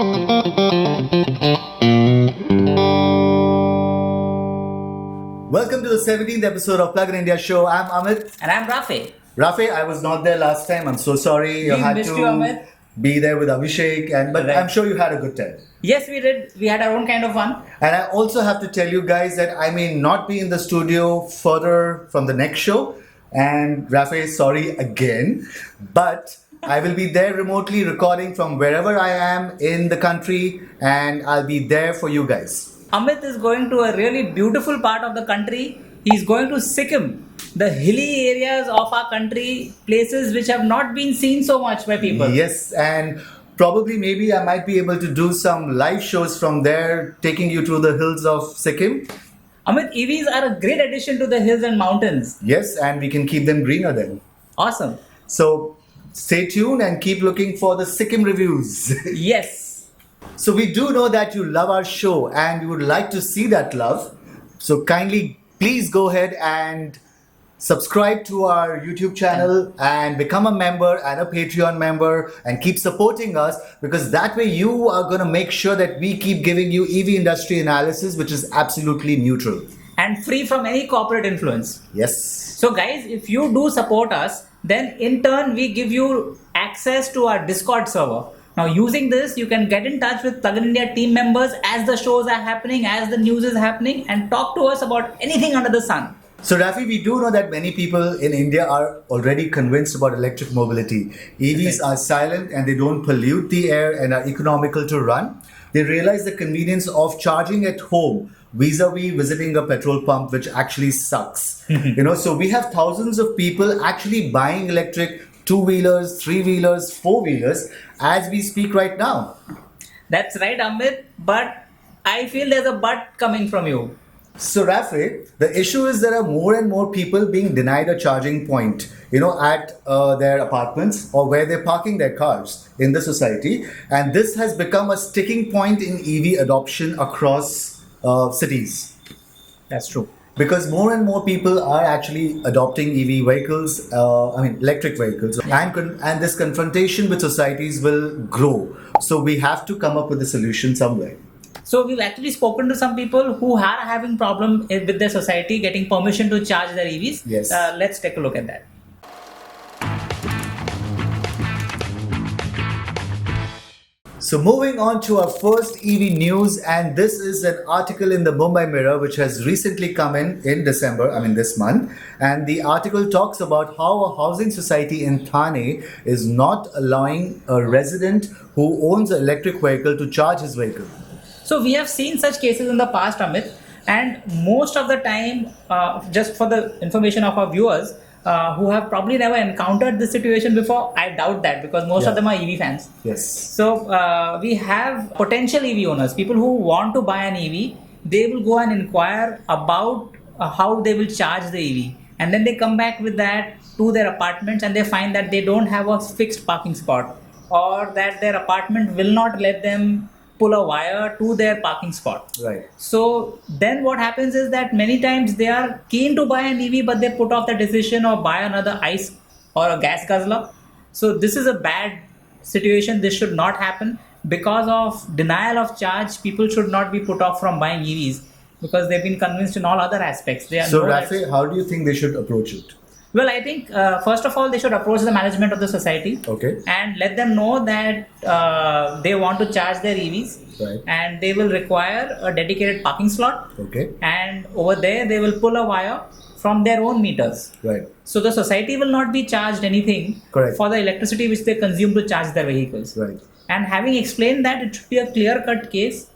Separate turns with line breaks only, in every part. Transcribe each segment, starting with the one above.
Welcome to the 17th episode of PluginIndia Show. I'm Amit.
And I'm Rafe.
Rafe, I was not there last time. I'm so sorry. You had
missed
to
you, Amit.
be there with Abhishek, but
Right.
I'm sure you had a good time.
Yes, we did. We had our own kind of fun.
And I also have to tell you guys that I may not be in the studio further from the next show. And Rafe, sorry again, but I will be there remotely recording from wherever I am in the country, and I'll be there for you guys.
Amit is going to a really beautiful part of the country. He's going to Sikkim, the hilly areas of our country, places which have not been seen so much by people.
Yes, and probably maybe I might be able to do some live shows from there, taking you to the hills of Sikkim.
Amit, EVs are a great addition to the hills and mountains.
Yes, and we can keep them greener then.
Awesome.
So stay tuned and keep looking for the Sikkim reviews.
Yes.
So we do know that you love our show and we would like to see that love. So kindly please go ahead and subscribe to our YouTube channel and become a member and a Patreon member and keep supporting us, because that way you are going to make sure that we keep giving you EV industry analysis which is absolutely neutral.
And free from any corporate influence.
Yes.
So guys, if you do support us, then in turn we give you access to our Discord server. Now using this, you can get in touch with Plugin India team members as the shows are happening, as the news is happening, and talk to us about anything under the sun.
So Rafi, we do know that many people in India are already convinced about electric mobility. EVs are silent and they don't pollute the air and are economical to run. They realize the convenience of charging at home vis-a-vis visiting a petrol pump, which actually sucks. So we have thousands of people actually buying electric two-wheelers, three-wheelers, four-wheelers as we speak right now.
That's right, Amit, but I feel there's a but coming from you.
So Rafi, the issue is there are more and more people being denied a charging point, at their apartments or where they're parking their cars in the society. And this has become a sticking point in EV adoption across cities.
That's true.
Because more and more people are actually adopting EV vehicles, electric vehicles. And this confrontation with societies will grow. So we have to come up with a solution somewhere.
So we've actually spoken to some people who are having problem with their society getting permission to charge their EVs.
Yes.
Let's take a look at that.
So moving on to our first EV news, and this is an article in the Mumbai Mirror which has recently come in December, this month. And the article talks about how a housing society in Thane is not allowing a resident who owns an electric vehicle to charge his vehicle.
So we have seen such cases in the past, Amit, and most of the time, just for the information of our viewers who have probably never encountered this situation before, I doubt that, because most of them are EV fans.
Yes.
So we have potential EV owners, people who want to buy an EV. They will go and inquire about how they will charge the EV, and then they come back with that to their apartments, and they find that they don't have a fixed parking spot, or that their apartment will not let them pull a wire to their parking spot.
Right.
So then what happens is that many times they are keen to buy an EV, but they put off the decision or buy another ICE or a gas guzzler. So this is a bad situation. This should not happen. Because of denial of charge, people should not be put off from buying EVs, because they've been convinced in all other aspects.
So Rafi, how do you think they should approach it?
Well, I think first of all, they should approach the management of the society,
okay,
and let them know that they want to charge their EVs,
right,
and they will require a dedicated parking slot,
okay,
and over there they will pull a wire from their own meters.
Right.
So the society will not be charged anything
Correct.
for the electricity which they consume to charge their vehicles.
Right.
And having explained that, it should be a clear-cut case,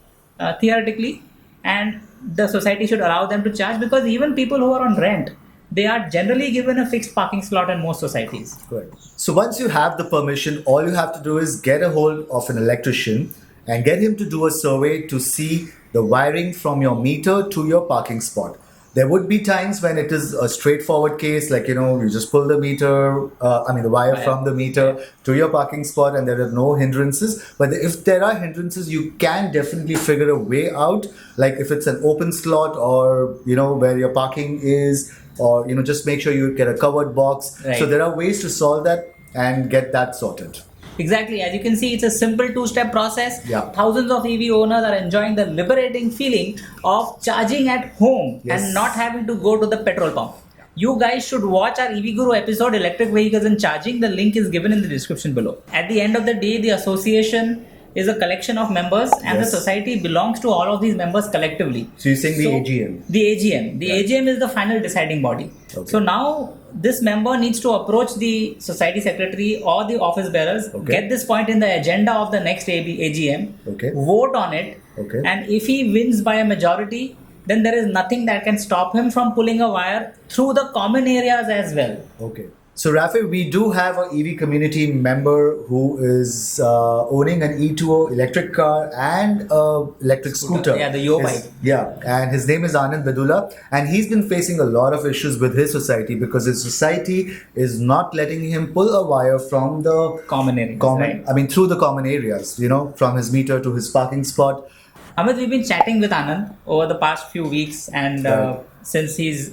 theoretically, and the society should allow them to charge, because even people who are on rent, they are generally given a fixed parking slot in most societies.
Right. So once you have the permission, all you have to do is get a hold of an electrician and get him to do a survey to see the wiring from your meter to your parking spot. There would be times when it is a straightforward case, like, you just pull the meter, the wire from the meter to your parking spot, and there are no hindrances. But if there are hindrances, you can definitely figure a way out, like if it's an open slot, or, where your parking is, or, just make sure you get a covered box.
Right.
So there are ways to solve that and get that sorted.
Exactly. As you can see, it's a simple two-step process.
Yeah.
Thousands of EV owners are enjoying the liberating feeling of charging at home
Yes.
and not having to go to the petrol pump. You guys should watch our EV Guru episode, Electric Vehicles and Charging. The link is given in the description below. At the end of the day, the association is a collection of members and the
Yes.
society belongs to all of these members collectively.
So you're saying the AGM?
The AGM. The
Right.
AGM is the final deciding body.
Okay.
So now this member needs to approach the society secretary or the office bearers,
Okay.
get this point in the agenda of the next AGM,
Okay.
vote on it,
Okay.
and if he wins by a majority, then there is nothing that can stop him from pulling a wire through the common areas as well.
Okay. So, Rafi, we do have a EV community member who is owning an E2O electric car and a electric scooter.
Yeah, the Yo bike.
Yeah, and his name is Anand Vedula, and he's been facing a lot of issues with his society because his society is not letting him pull a wire from the
Common areas, right?
I mean, through the common areas, from his meter to his parking spot.
Amit, we've been chatting with Anand over the past few weeks, and
Right.
since he's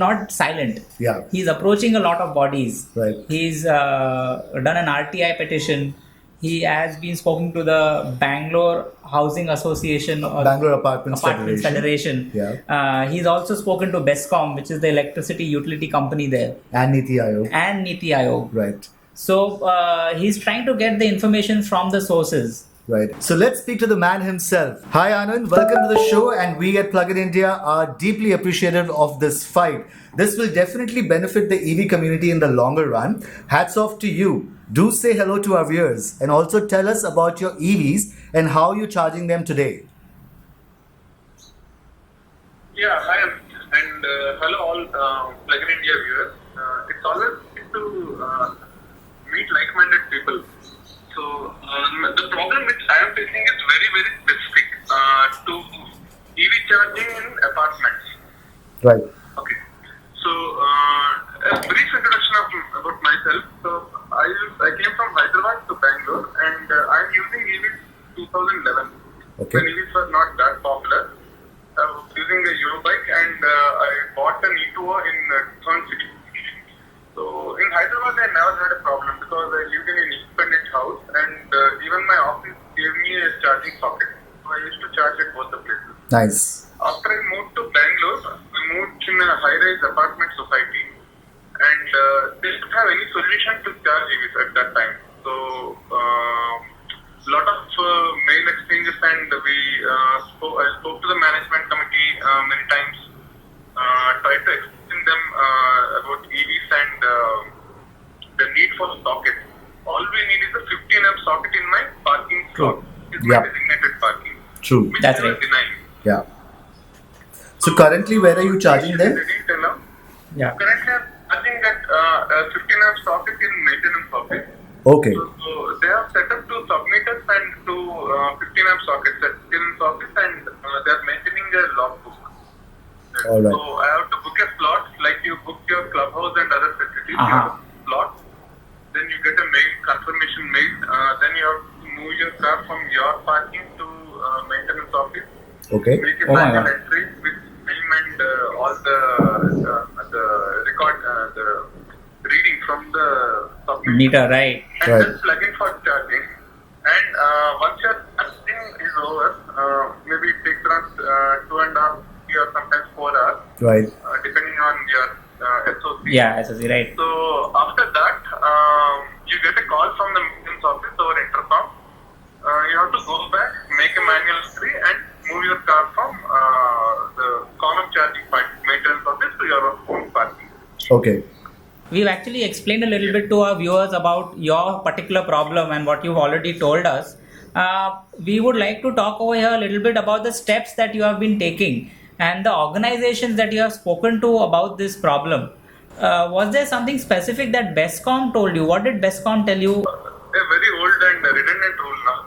not silent,
Yeah.
he's approaching a lot of bodies.
Right.
He's done an RTI petition. He has been spoken to the Bangalore Housing Association or
Bangalore Apartments
Federation.
Yeah.
He's also spoken to BESCOM, which is the electricity utility company there,
And Niti Aayog.
and Niti Aayog.
Right.
So he's trying to get the information from the sources.
Right. So let's speak to the man himself. Hi Anand, welcome to the show, and we at Plugin India are deeply appreciative of this fight. This will definitely benefit the EV community in the longer run. Hats off to you. Do say hello to our viewers and also tell us about your EVs and how you're charging them today.
Yeah, hi, and hello all Plugin India viewers. It's always good to meet like-minded people. So the problem which I am facing is very, very specific to EV charging in apartments.
Right.
Okay. So a brief introduction about myself. So I came from Hyderabad to Bangalore, and I'm using EVs 2011.
Okay.
When EVs were not that popular. I was using a Euro bike, and I bought an E2O in Thane city. So in Hyderabad, I never had a problem because I lived in an independent house, and even my office gave me a charging socket. So I used to charge at both the places.
Nice.
After I moved to Bangalore, I moved in a high-rise apartment society, and they didn't have any solution to charge EVs at that time. So lot of mail exchanges, and I spoke to the management committee many times, tried to explain them about EVs and the need for socket. All we need is a 15 amp socket in my parking slot. It's my designated parking.
True.
Which
That's
they were
right.
denying.
Yeah. So currently, where are you charging them?
Yeah.
Currently, I'm charging at a 15 amp socket in maintenance office.
Okay.
So they have set up 2 submeters and 2 15 amp sockets at maintenance office, and they are maintaining a logbook.
All right.
So I have to book a slot, like you book your clubhouse and other facilities. You have a slot, then you get a mail, confirmation mail. Then you have to move your car from your parking to maintenance office.
Okay.
Make a
Oh my
manual
God.
entry with name and all the record, the reading from the submission.
Meter, right?
And
Right.
then plug in for charging. And once your charging is over, maybe it takes around 2.5 or sometimes 4 hours,
Right.
depending on your SOC.
Yeah, SOC, right.
So after that, you get a call from the maintenance office over intercom. You have to go back, make a manual entry, and move your car from the common charging point, maintenance office, to your own parking.
Okay.
We've actually explained a little bit to our viewers about your particular problem and what you've already told us. We would like to talk over here a little bit about the steps that you have been taking and the organizations that you have spoken to about this problem. Was there something specific that BESCOM told you? What did BESCOM tell you?
A very old and redundant rule now.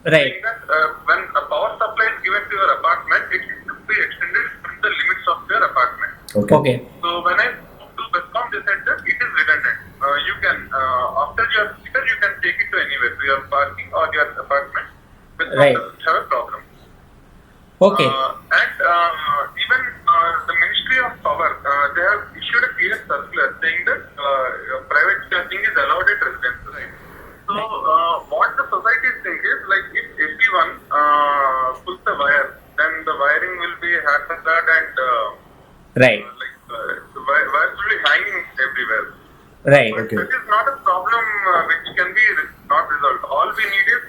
Right.
Saying that when a power supply is given to your apartment, it should be extended from the limits of your apartment.
Okay.
So when I spoke to BESCOM, they said that it is redundant. You can, after your meter, you can take it to anywhere, to your parking or your apartment. BESCOM
Right.
doesn't have a problem.
Okay.
And even the Ministry of Power, they have issued a clear circular saying that private charging is allowed at residence, right? So what the society think is like if everyone puts the wire, then the wiring will be hazard and
Right.
the wires will be hanging everywhere.
Right.
But
Okay.
that is not a problem which can be not resolved. All we need is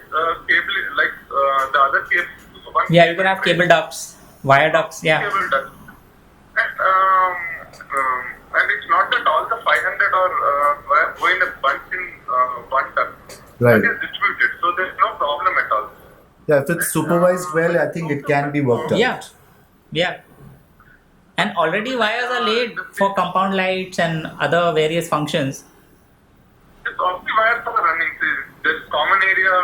cable, like the other cable.
Yeah, you can have cable ducts, wire ducts. Yeah.
Cable duct. And it's not that all the 500 are go in a bunch in one duct.
Right.
That is distributed, so there's no problem at all.
Yeah, if it's supervised well, I think it can be worked out.
Yeah. Yeah. And already wires are laid for compound lights and other various functions.
Yes, all the wires are running. See, there's common area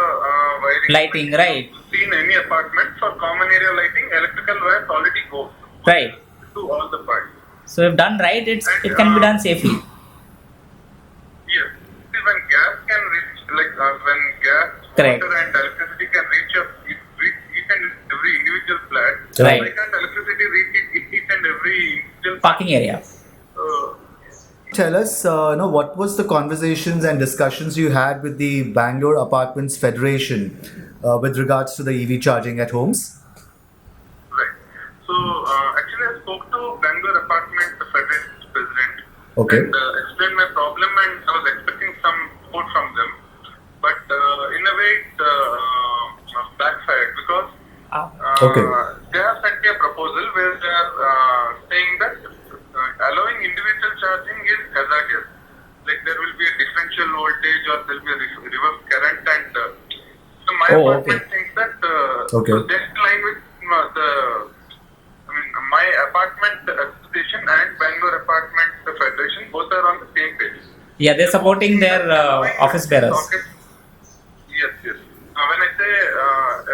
wiring.
Lighting, right.
See, in any apartment, for common area lighting, electrical wires already go
Right.
to all the parts.
So if done right, it can be done safely.
Yes. See, when gas can reach, like when gas,
Correct.
water and electricity can reach each and every individual flat,
Right.
why can't electricity reach each and every individual
Parking area.
uh,
Tell us, what was the conversations and discussions you had with the Bangalore Apartments Federation with regards to the EV charging at homes?
Right. So, actually, I spoke to Bangalore Apartment Federation president
Okay.
and explained my problem, and I was expecting some support from them. But in a way, it backfired because
Okay.
they have sent me a proposal where they are saying that allowing individual charging is hazardous. Like there will be a differential voltage or there will be a reverse current, and so my
Oh,
apartment
okay.
thinks that
Okay.
so they're in line with my apartment association and Bangalore Apartment Federation both are on the same page.
Yeah, they're supporting their office bearers.
Yes, yes. When I say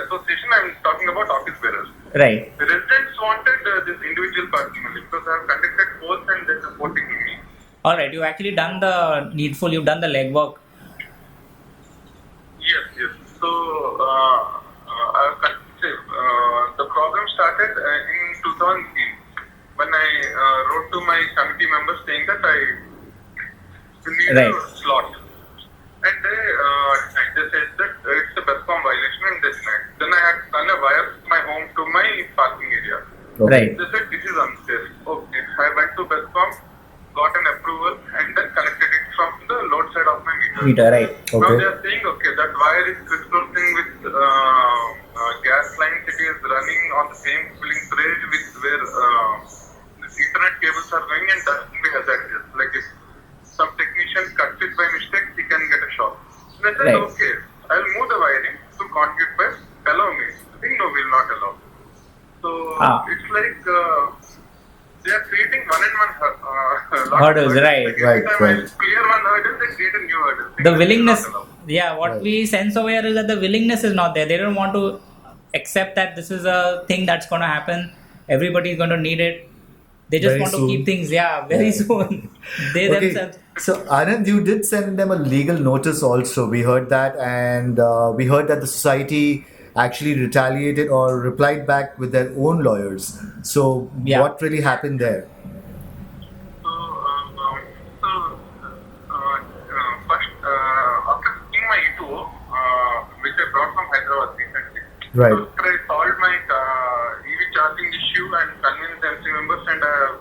association, I'm talking about office bearers.
Right.
The residents wanted this individual parking only because I have conducted polls and they're supporting me.
All right. You've actually done the needful. You've done the legwork.
Yes, yes. So, the problem started in 2018 when I wrote to my committee members saying that I need
Right.
a slot. And they said that it's a BESCOM violation and they denied. Then I had done a wire from my home to my parking area.
Okay.
Right.
They said this is unsafe. Okay, I went to BESCOM, got an approval, and then connected it from the load side of my meter.
Meter. Right.
Now
Okay.
they are saying, okay, that wire is crisscrossing with gas lines. It is running on the same cooling bridge with where the Ethernet cables are going, and that will be hazardous. Like if some technician cuts it by mistake, he can get a shock. And I said,
Right.
okay, I'll move the wiring to conduit by allow me. I think no, will not allow. So it's like they are creating one and one
Hurdles, right.
Like every
Right,
time
right.
I clear one hurdle, they create a new hurdle.
The
Will
willingness.
not allow.
Yeah. What
Right.
we sense over here is that the willingness is not there. They don't want to accept that this is a thing that's going to happen. Everybody is going to need it. They just
Very
want to
soon.
keep things. Very
Yeah.
soon. They
Okay.
themselves.
So, Anand, you did send them a legal notice also. We heard that, and we heard that the society actually retaliated or replied back with their own lawyers. So,
Yeah.
what really happened there?
First, after seeing my E2O, which I brought from Hyderabad recently,
Right.
so I solved my EV charging issue and convinced MC members, and I have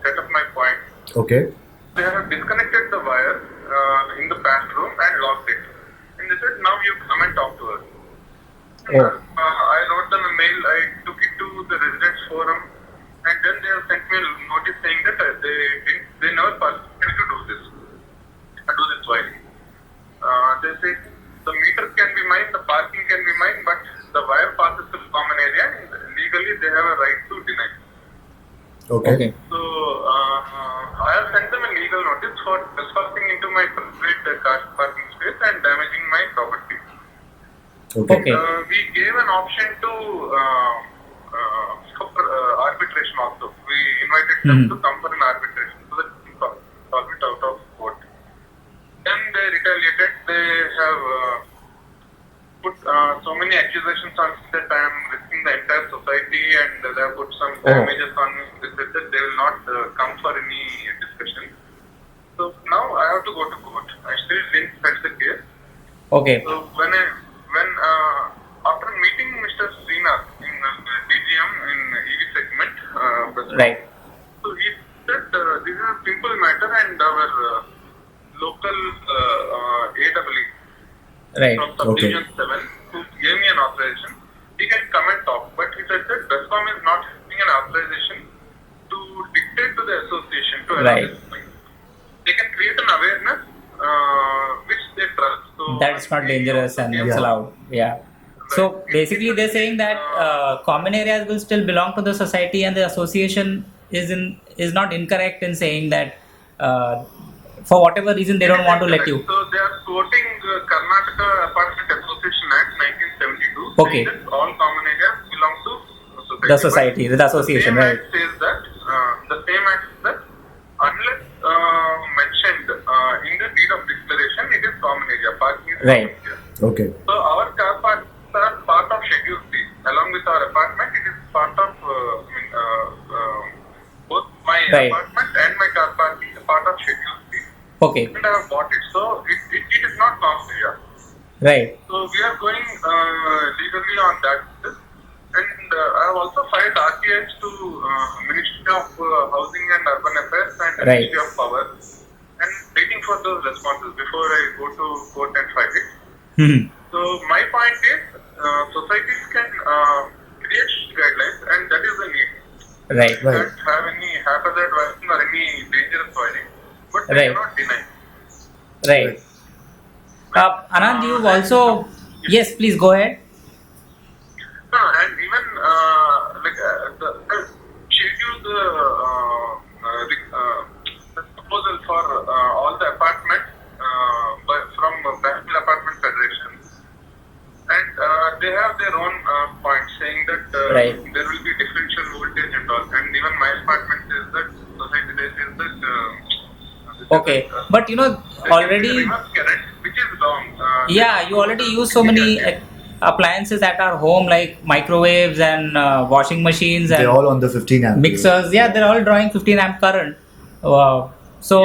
set up my point.
Okay.
They have disconnected the wire in the past room and locked it. And they said, now you come and talk to us.
Oh.
I wrote them a mail, I took it to the residents forum, and then they have sent me a notice saying that they never permitted to do this wiring. They say the meter can be mine, the parking can be mine, but the wire passes to the common area, and legally they have a right to deny.
Okay.
So I have sent them a legal notice for trespassing into my private car parking space and damaging my property.
Okay.
Okay.
We gave an option to for arbitration also. We invited them to come for an arbitration so that we can solve it out of court. Then they retaliated. They have put so many accusations on me that I am risking the entire society, and they have put some damages on me. They said that they will not come for any discussion. So now I have to go to court. I still didn't fetch the case.
Okay.
So when after meeting Mr. Srinath in DGM in EV segment,
Right.
so he said this is a simple matter and our local AEE
Right.
from Subdivision 7 who gave me an authorization, he can come and talk. But he said that BESCOM is not having an authorization to dictate to the association to allow
Right.
this. They can create an awareness which they trust. So
That's not dangerous and it's
Yeah.
allowed. Yeah. So basically, they're saying that common areas will still belong to the society, and the association is not incorrect in saying that for whatever reason they don't want to let you.
So they are quoting Karnataka Apartment Association Act 1972,
Okay.
saying that all common areas belong to society.
The society, the association,
The same
right?
act says that unless mentioned in the deed of declaration, it is common area. Parking is
Right.
common area.
Okay.
So our car parks are part of Schedule C. Along with our apartment, it is part of both my
Right.
apartment and my car park is part of Schedule C.
Okay.
And I have bought it, so it is not common area.
Right.
So we are going legally on that. And I have also filed RTIs to Ministry of Housing and Urban Affairs and
Right.
Ministry of Power, and waiting for those responses before I go to court and file it.
Mhm.
So my point is, societies can create guidelines, and that is the need.
Right.
They don't have any haphazard wiring or any dangerous wiring, but they
Right.
cannot deny.
Right. Anand, you've also. Yes, please go ahead.
No, and even the schedule the proposal for all the apartments from Bangalore Apartments Federation, and they have their own points saying that
Right.
there will be differential voltage and all. And even my apartment says that society says that.
Okay, but you know already.
Reverse current, which is wrong.
Yeah, you already use so many appliances at our home, like microwaves and washing machines and
They're all on the 15 amp.
mixers. Yeah, they're all drawing 15 amp current. So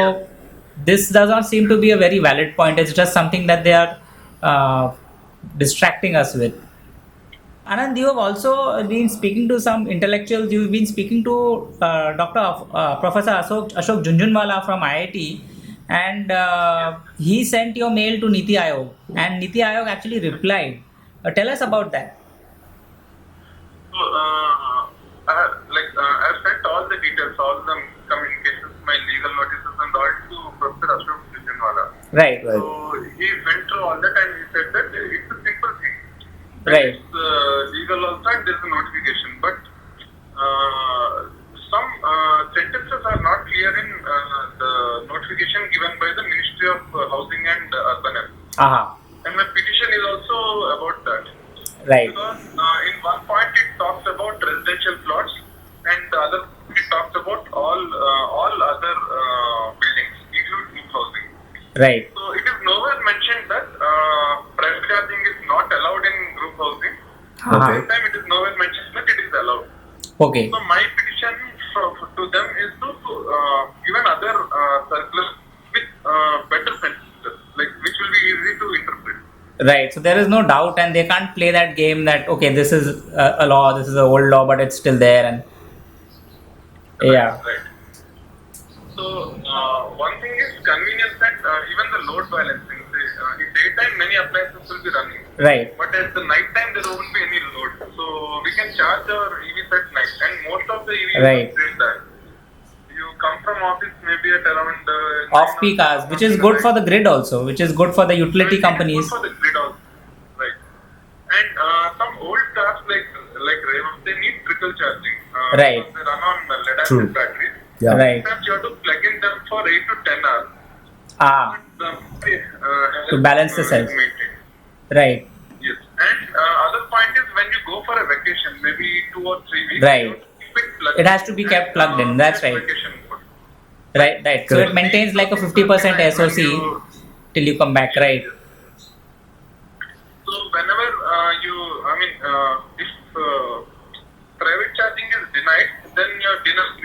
this does not seem to be a very valid point. It's just something that they are distracting us with. Anand, you have also been speaking to some intellectuals. You've been speaking to Professor Ashok Junjunwala from IIT, and he sent your mail to Niti Aayog, and Niti Aayog actually replied. Tell us about that.
So, I've sent all the details, all the communications, my legal notices and all to Professor Ashok Junjunwala.
Right.
Right.
So he went through all that and he said that it's a simple thing.
Right.
It's legal also and there's a notification. But some sentences are not clear in the notification given by the Ministry of Housing and Urban Affairs.
Aha.
And my petition is also about that.
Right.
Because in one point it talks about residential plots, and the other it talks about all other buildings, including group housing.
Right.
So it is nowhere mentioned that private charging is not allowed in group housing.
Okay.
This time it is nowhere mentioned that it is allowed.
Okay.
So my petition to them is to give another circular with better sentences, like which will be easy to interpret.
Right. So there is no doubt, and they can't play that game that okay, this is a law, this is an old law, but it's still there, and yeah.
Right. So one thing is convenience that even the load balancing. In daytime, many appliances will be running.
Right.
But at the night time, there won't be any load. So we can charge our EVs at night, and most of the EVs
Right.
say that you come from office maybe at around
Off-peak hours, which is good for the grid also, which is good for the utility companies.
Good for the grid also. Right. And some old cars like Revo, they need trickle charging.
Right.
They run on lead
True.
acid batteries.
Yeah.
Right.
Sometimes you have to plug in them for 8 to 10 hours.
Ah. To balance the cells. Right.
Yes. And other point is when you go for a vacation, maybe 2 or 3 weeks.
Right.
you have to keep it plugged
It has to be
in
kept
and,
plugged in, that's
get
right.
vacation mode.
Right. Right. So it maintains like a 50% SOC till you come back. Right.
So whenever if private charging is denied, then you're denying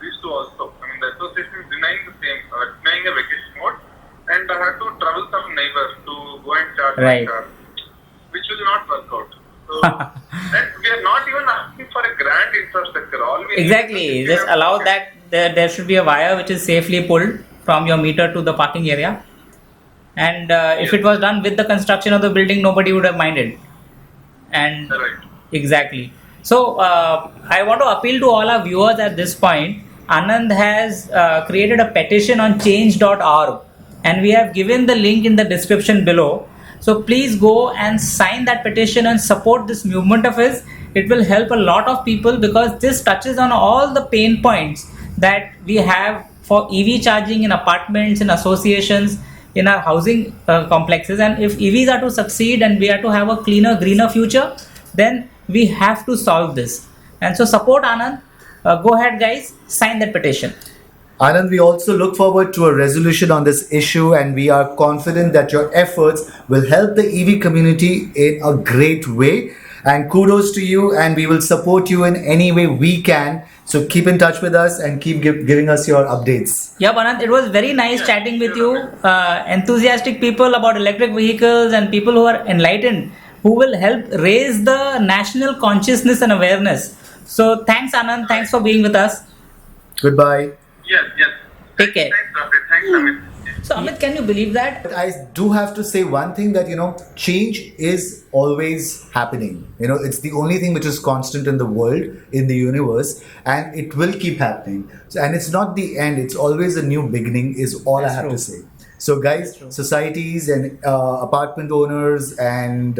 these two also. I mean, the association is denying the same, denying a vacation mode, and I have to travel some neighbors to go and charge
Right.
which will not work out. So that we are not even asking for a grand infrastructure. All we
Exactly.
need is
Just allow that there should be a wire which is safely pulled from your meter to the parking area. And if it was done with the construction of the building, nobody would have minded. And
Right.
exactly. So I want to appeal to all our viewers at this point. Anand has created a petition on change.org, and we have given the link in the description below. So please go and sign that petition and support this movement of his. It will help a lot of people because this touches on all the pain points that we have for EV charging in apartments, in associations, in our housing complexes. And if EVs are to succeed and we are to have a cleaner, greener future, then we have to solve this. And so support Anand. Go ahead, guys, sign that petition.
Anand, we also look forward to a resolution on this issue, and we are confident that your efforts will help the EV community in a great way. And kudos to you, and we will support you in any way we can. So keep in touch with us and keep giving us your updates.
Yeah, Anand, it was very nice chatting with you. Enthusiastic people about electric vehicles and people who are enlightened, who will help raise the national consciousness and awareness. So thanks, Anand. Thanks for being with us.
Goodbye.
Yes, yes.
Take care.
Thanks, Rafi. Thanks, Amit.
So Amit, can you believe that?
But I do have to say one thing, that change is always happening. It's the only thing which is constant in the world, in the universe, and it will keep happening. And it's not the end, it's always a new beginning, is all
That's
I have
true.
to say. So guys, societies and apartment owners and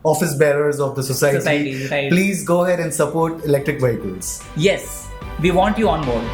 office bearers of the society,
Right.
please go ahead and support electric vehicles.
Yes, we want you on board.